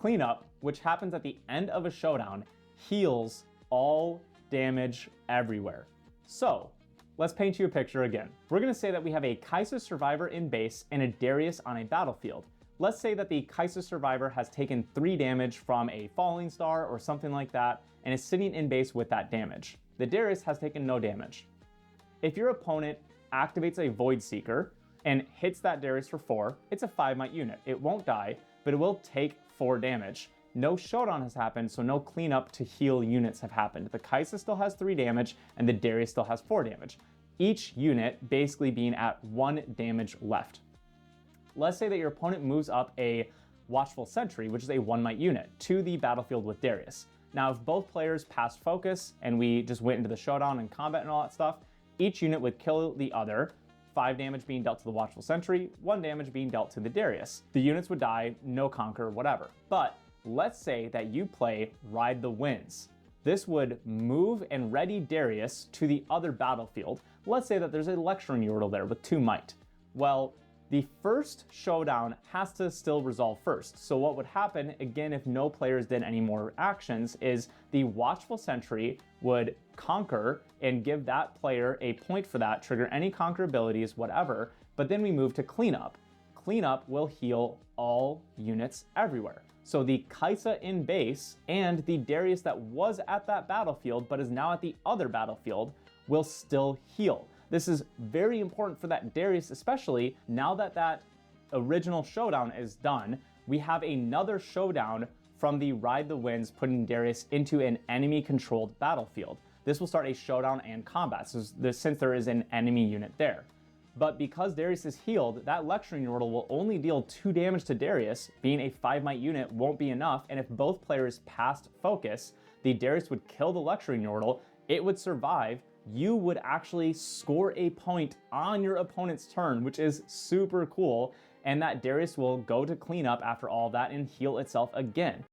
Cleanup, which happens at the end of a showdown, heals all damage everywhere. So let's paint you a picture again. We're gonna say that we have a Kai'Sa survivor in base and a Darius on a battlefield. Let's say that the Kai'Sa survivor has taken 3 damage from a falling star or something like that and is sitting in base with that damage. The Darius has taken no damage. If your opponent activates a Void Seeker and hits that Darius for 4, it's a 5 might unit. It won't die, but it will take 4 damage. No showdown has happened, so no cleanup to heal units have happened. The Kai'Sa still has 3 damage and the Darius still has 4 damage. Each unit basically being at 1 damage left. Let's say that your opponent moves up a Watchful Sentry, which is a 1 might unit, to the battlefield with Darius. Now, if both players passed focus and we just went into the showdown and combat and all that stuff, each unit would kill the other, 5 damage being dealt to the Watchful Sentry, 1 damage being dealt to the Darius. The units would die, no conquer, whatever. But let's say that you play Ride the Winds. This would move and ready Darius to the other battlefield. Let's say that there's a Lecturing Yordle there with 2 might. Well, the first showdown has to still resolve first. So what would happen, again, if no players did any more actions, is the Watchful Sentry would conquer and give that player a point for that, trigger any conquer abilities, whatever, but then we move to Cleanup. Cleanup will heal all units everywhere. So the Kai'Sa in base and the Darius that was at that battlefield but is now at the other battlefield will still heal. This is very important for that Darius, especially now that that original showdown is done. We have another showdown from the Ride the Winds, putting Darius into an enemy-controlled battlefield. This will start a showdown and combat, since there is an enemy unit there. But because Darius is healed, that Lecturing Yordle will only deal 2 damage to Darius. Being a 5 might unit won't be enough, and if both players passed focus, the Darius would kill the Lecturing Yordle, it would survive, you would actually score a point on your opponent's turn, which is super cool, and that Darius will go to Cleanup after all that and heal itself again.